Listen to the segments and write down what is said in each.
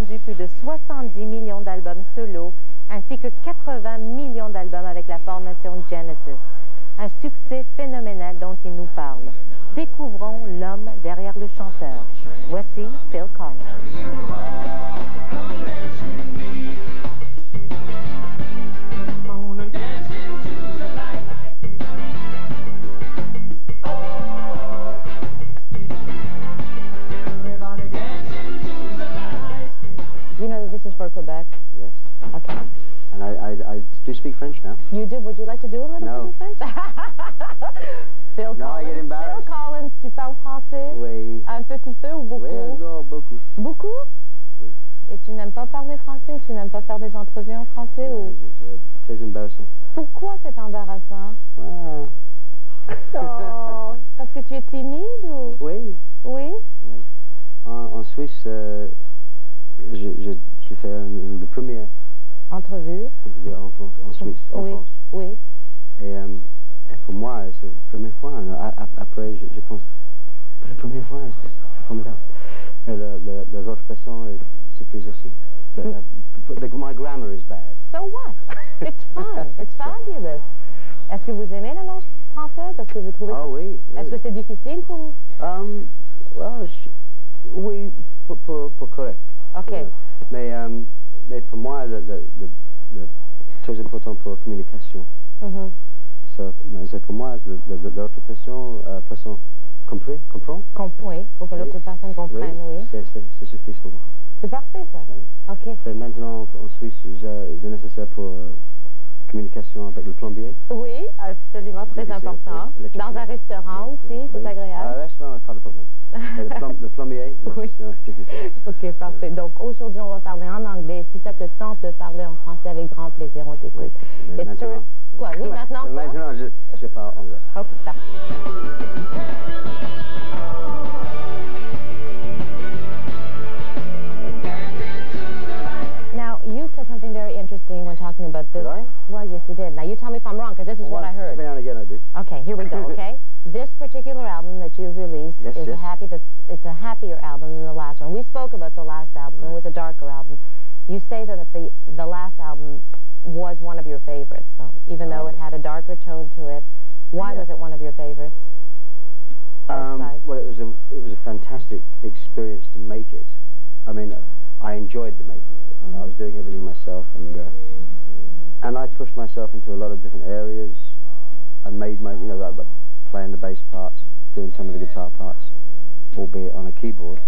vendu plus de 70 millions d'albums solo, ainsi que 80 millions d'albums avec la formation Genesis. Un succès phénoménal dont il nous parle. Découvrons l'homme derrière le chanteur. Voici Phil Collins. You know that this is for Quebec? Yes. Okay. And I do speak French now. You do? Would you like to do a little bit of French? Phil No, I get Collins. embarrassed. Phil Collins, tu parles français? Oui. Un petit peu ou beaucoup? Oui, encore beaucoup. Beaucoup? Oui. Et tu n'aimes pas parler français ou tu n'aimes pas faire des entrevues en français? Ou... C'est très embarrassant. Pourquoi c'est embarrassant? Ouais. Oh, parce que tu es timide ou? Oui. Oui? Oui. En Suisse, j'ai fait le premier Entrevue? en France, en Suisse, en oui. France. Oui. Et pour moi, c'est la première fois. Après, je pense, pour la première fois, c'est formidable. Et les autres personnes, c'est plus aussi. My grammar is bad. So what? It's fun. It's fabulous. Est-ce que vous aimez la langue française? Est-ce que vous trouvez Ah oui, oui. Est-ce que c'est difficile pour vous? Well, oui, pour correct. OK. Mais pour moi, le très important pour la communication. C'est pour moi, l'autre personne comprend? Oui, pour que l'autre personne comprenne, oui. Ça suffit pour moi. C'est parfait, ça? Oui. OK. Et maintenant, en Suisse, c'est nécessaire pour communication avec le plombier. Oui, absolument, très important. Oui, dans un restaurant aussi, c'est agréable. Un restaurant, pas de problème. Le plombier, l'électricien, c'est difficile. OK, parfait. Donc, aujourd'hui, on va parler en anglais. Si ça te tente de parler en français, avec grand plaisir, on t'écoute. Oui, mais maintenant... Quoi, oui, maintenant quoi? Maintenant, je parle anglais. OK, parfait. Now, you said something very interesting when talking about this. Did I? Well, yes, you did. Now, you tell me if I'm wrong, because this is what I heard. Every now and again I do. Okay, here we go, okay? This particular album that you've released Yes, is yes. It's a happier album than the last one. We spoke about the last album. It was a darker album. You say that the last album was one of your favorites, so even though it had a darker tone to it. Why was it one of your favorites? Well, it was a fantastic experience to make it. I mean, I enjoyed the making of it. I was doing everything myself, and I pushed myself into a lot of different areas. I made my, like playing the bass parts, doing some of the guitar parts, albeit on a keyboard.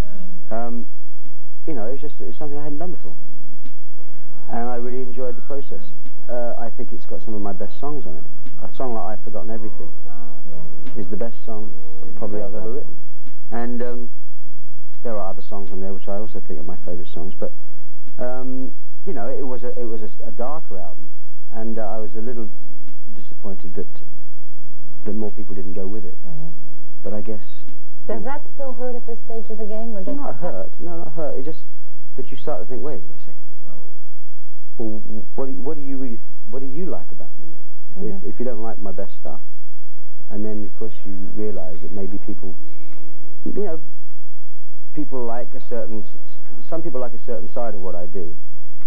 It's something I hadn't done before, and I really enjoyed the process. I think it's got some of my best songs on it. A song like I've Forgotten Everything is the best song probably I've ever written, and there are other songs on there which I also think are my favourite songs. But it was a darker album, and I was a little disappointed that more people didn't go with it. But I guess. Does that still hurt at this stage of the game, or does not hurt? No, not hurt. It just. But you start to think, wait a second. Well, what do you like about me then? If you don't like my best stuff, and then of course you realise that maybe people, people like some people like a certain side of what I do,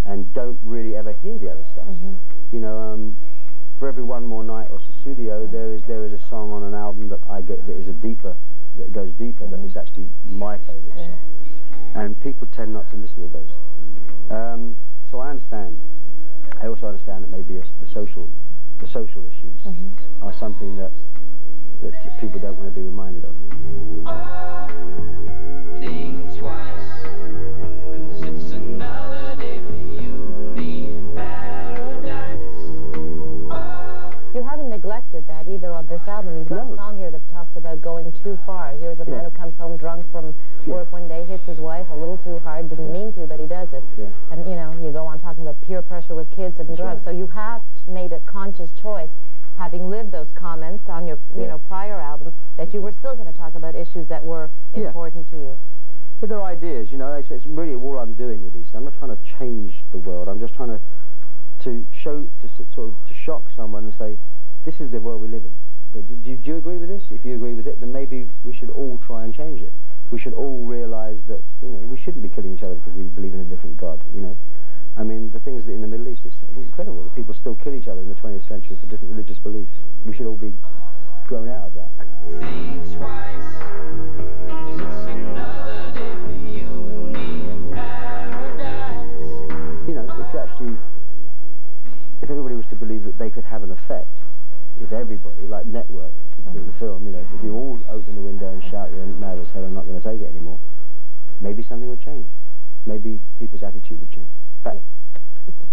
and don't really ever hear the other stuff. For every One More Night or Studio, there is a song on an album that I get that goes deeper. That is actually my favourite song, and people tend not to listen to those. So I understand. I also understand that maybe the social issues are something that people don't want to be reminded of. Think twice, 'cause it's another day for you and me in paradise. You haven't neglected that either on this album. You've got a song here that talks about going too far. Here's a man who comes home drunk from work one day, hits his wife a little too hard, didn't mean to, but he does it. Yeah. And, you go on talking about peer pressure with kids and drugs. Right. So you have made a conscious choice, having lived those comments on your prior album, that you were still going to talk about issues that were important to you. But they're ideas, it's really all I'm doing with these. I'm not trying to change the world. I'm just trying to shock someone and say, this is the world we live in. Do you agree with this? If you agree with it, then maybe we should all try and change it. We should all realise that, we shouldn't be killing each other because we believe in a different God, you know. I mean, the things that in the Middle East, it's incredible that people still kill each other in the 20th century for different religious beliefs. We should all be grown out of that. Think twice, 'cause it's another day for you and me in paradise. You know, if everybody was to believe that they could have an effect, if everybody, like Network, the film, you know, if you all open the window and shout, you're mad as hell, I'm not going to take it anymore, maybe something would change. Maybe people's attitude would change. But,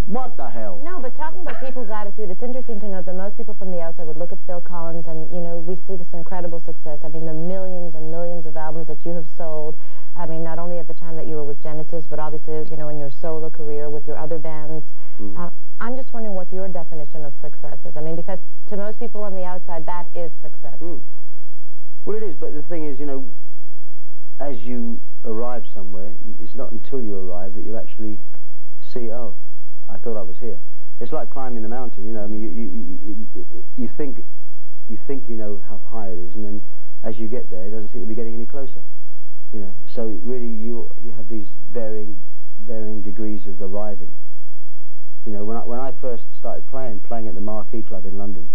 what the hell? No, but talking about people's attitude, it's interesting to note that most people from the outside would look at Phil Collins and, you know, we see this incredible success. I mean, the millions and millions of albums that you have sold. I mean, not only at the time that you were with Genesis, but obviously, you know, in your solo career with your other bands. I'm just wondering what your definition of success is. I mean, because to most people on the outside, that is success. Well, it is, but the thing is, you know, as you arrive somewhere, it's not until you arrive that you actually see, oh, I thought I was here. It's like climbing the mountain, you know. I mean, you think you know how high it is, and then as you get there, it doesn't seem to be getting any closer. You know, so really you have these varying degrees of arriving. You know, when I first started playing at the Marquee Club in London,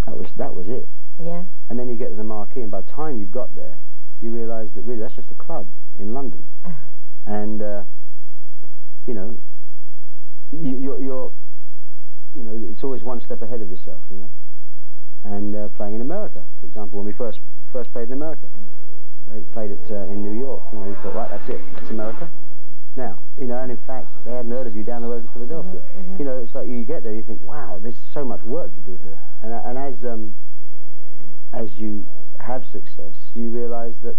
that was it. Yeah. And then you get to the Marquee, and by the time you've got there, you realise that really that's just a club in London, and you know, you're you know, it's always one step ahead of yourself, you know. And playing in America, for example, when we first played in America, they played it in New York. You know, we thought, right, that's it, that's America. Now, you know, and in fact, they hadn't heard of you down the road in Philadelphia. You know, it's like you get there, you think, wow, there's so much work to do here. And as you have success, you realise that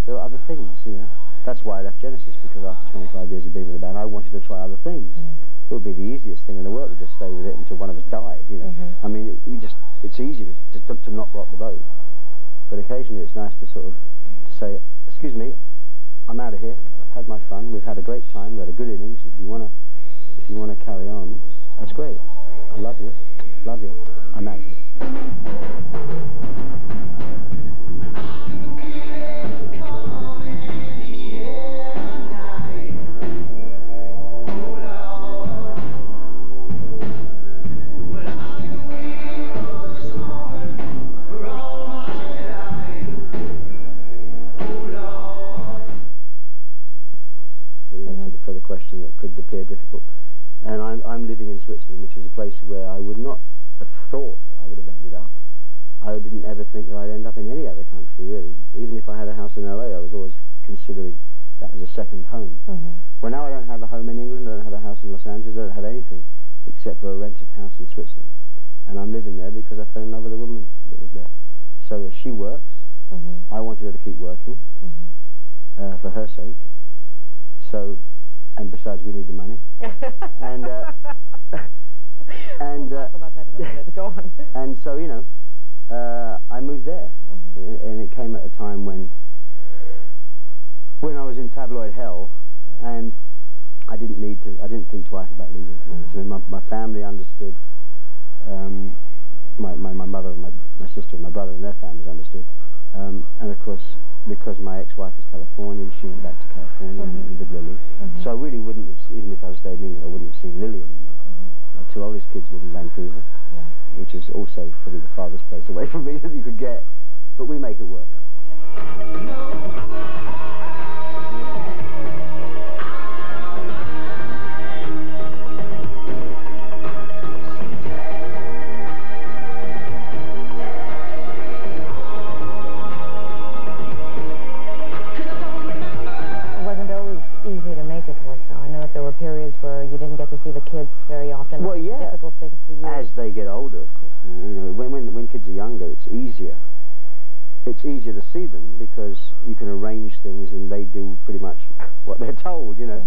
there are other things, you know. That's why I left Genesis, because after 25 years of being with the band, I wanted to try other things. Yes. It would be the easiest thing in the world to just stay with it until one of us died, you know. I mean, it's easy to not rock the boat. But occasionally it's nice to sort of say, excuse me, I'm out of here. I've had my fun. We've had a great time. We had a good innings. If you wanna carry on, that's great. I love you. Love you. I'm out of here. For the question that could appear difficult, and I'm living in Switzerland, which is a place where I would not have thought I would have ended up. I didn't ever think that I'd end up in any other country, really. Even if I had a house in LA, I was always considering that as a second home. Well, now I don't have a home in England, I don't have a house in Los Angeles, I don't have anything except for a rented house in Switzerland, and I'm living there because I fell in love with a woman that was there. So she works. I wanted her to keep working for her sake. So. And besides, we need the money. And we'll talk about that in a minute. Go on. And so, you know, I moved there, and it came at a time when I was in tabloid hell, and I didn't think twice about leaving. To be honest, I mean, my family understood. My mother, my sister, and my brother, and their families understood. And of course, because my ex-wife is Californian, she went back to California with Lily. So I really wouldn't have, even if I stayed in England, I wouldn't have seen Lily anymore. My two oldest kids live in Vancouver, which is also probably the farthest place away from me that you could get. But we make it work. Periods where you didn't get to see the kids very often. Well, yeah. Difficult thing for you. As they get older, of course. You know, when kids are younger, it's easier. It's easier to see them because you can arrange things and they do pretty much what they're told, you know.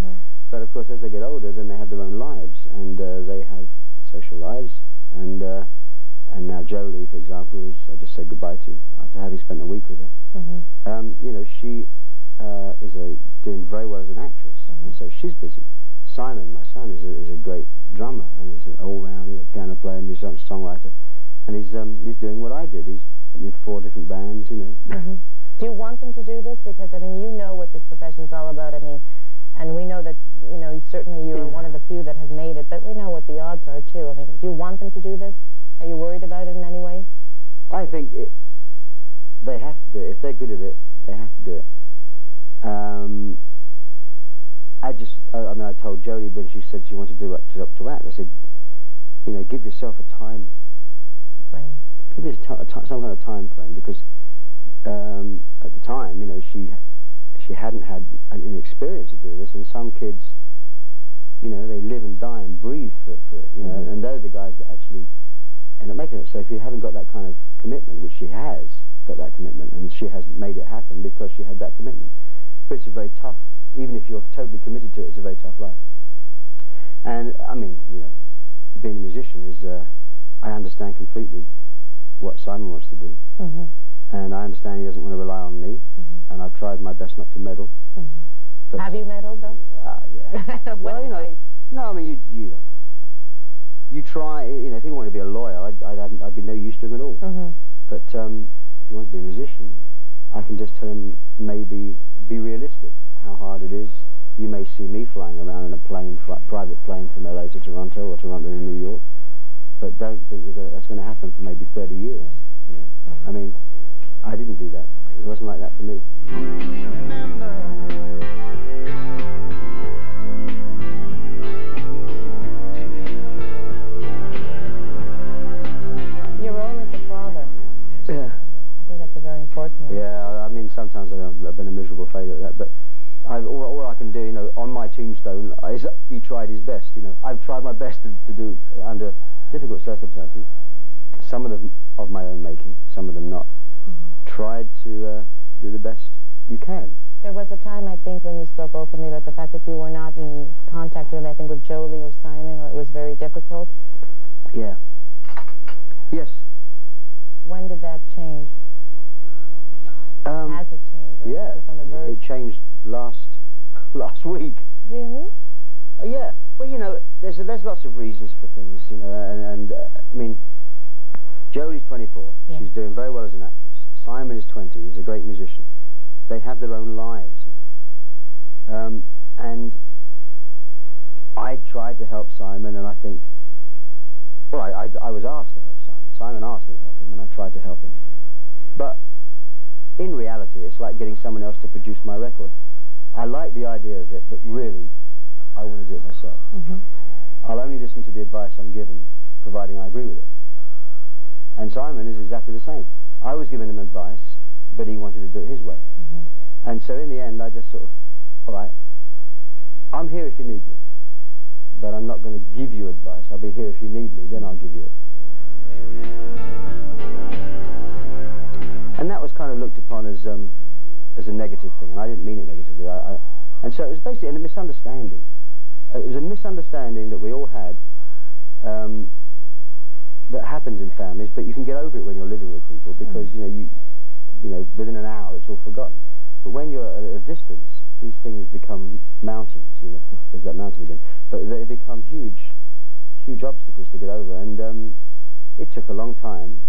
But of course, as they get older, then they have their own lives and they have social lives. And now Jolie, for example, who I just said goodbye to after having spent a week with her. You know, she is doing very well as an actress, and so she's busy. Simon, my son, is a great drummer and he's an all-round, piano player, musician, songwriter, and he's doing what I did. He's in 4 different bands, you know. Do you want them to do this? Because I mean, you know what this profession's all about. I certainly you're one of the few that have made it, but we know what the odds are, too. I mean, do you want them to do this? Are you worried about it in any way? I think they have to do it. If they're good at it, they have to do it. I mean, I told Jodie when she said she wanted to act, I said, you know, give yourself a time frame. Give me some kind of time frame, because at the time, you know, she hadn't had an experience of doing this, and some kids, you know, they live and die and breathe for it, you know, and they're the guys that actually end up making it. So if you haven't got that kind of commitment, which she has got that commitment, and she has made it happen because she had that commitment, but it's a very tough, even if you're totally committed to it, it's a very tough life. And I mean, you know, being a musician is, I understand completely what Simon wants to do, and I understand he doesn't want to rely on me, and I've tried my best not to meddle. But have you meddled, though? Yeah. Well, you know, no, I mean, you try, you know, if he wanted to be a lawyer, I'd be no use to him at all. But if you want to be a musician, I can just tell him, maybe be realistic how hard it is. You may see me flying around in a plane, private plane from LA to Toronto or Toronto to New York, but don't think that's going to happen for maybe 30 years. You know? I mean, I didn't do that. It wasn't like that for me. Your role as a father. Yeah. I think that's a very important one. Yeah, I mean, sometimes I've been a miserable failure at that, but all I can do, you know, on my tombstone is he tried his best, you know. I've tried my best to do under difficult circumstances, some of them of my own making, some of them not. Tried to do the best you can. There was a time, I think, when you spoke openly about the fact that you were not in contact really, I think, with Jolie or Simon, or it was very difficult. Yeah. Yes. When did that change? Has it changed? Or Yeah. is it on the verge? It changed last week. Really? Yeah. Well, you know, there's lots of reasons for things, you know, and I mean, Jodie's 24. Yeah. She's doing very well as an actress. Simon is 20. He's a great musician. They have their own lives now. And I tried to help Simon, and I think, well, I was asked to help Simon. Simon asked me to help him, and I tried to help him. But in reality, it's like getting someone else to produce my record. I like the idea of it, but really, I want to do it myself. I'll only listen to the advice I'm given, providing I agree with it. And Simon is exactly the same. I was giving him advice, but he wanted to do it his way. And so in the end, I just sort of, all right, I'm here if you need me, but I'm not going to give you advice. I'll be here if you need me, then I'll give you it. And that was kind of looked upon as a negative thing, and I didn't mean it negatively. And so it was basically a misunderstanding. It was a misunderstanding that we all had, that happens in families, but you can get over it when you're living with people, because you know, within an hour it's all forgotten. But when you're at a distance, these things become mountains. You know, there's that mountain again. But they become huge obstacles to get over, and it took a long time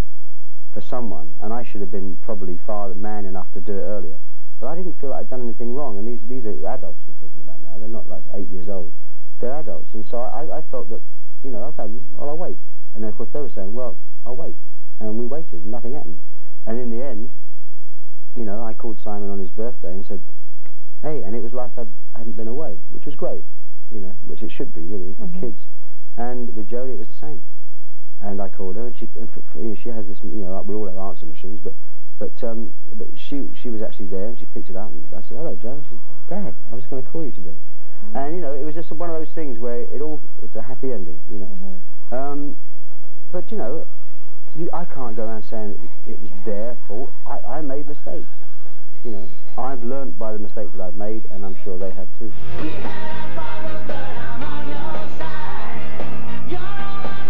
for someone, and I should have been probably man enough to do it earlier. But I didn't feel like I'd done anything wrong, and these are adults we're talking about now. They're not like 8 years old. They're adults, and so I felt that, you know, okay, well, I'll wait. And then, of course, they were saying, well, I'll wait. And we waited, and nothing happened. And in the end, you know, I called Simon on his birthday and said, hey, and it was like I hadn't been away, which was great, you know, which it should be, really, for kids. And with Jodie, it was the same. And I called her, and she has this, you know, we all have answer machines, but she was actually there, and she picked it up, and I said, hello, Jo. She said, Dad, I was going to call you today. And, you know, it was just one of those things where it's a happy ending, you know. But, you know, I can't go around saying it was their fault. I made mistakes, you know. I've learned by the mistakes that I've made, and I'm sure they have too. We had problems, but I'm on your side. You're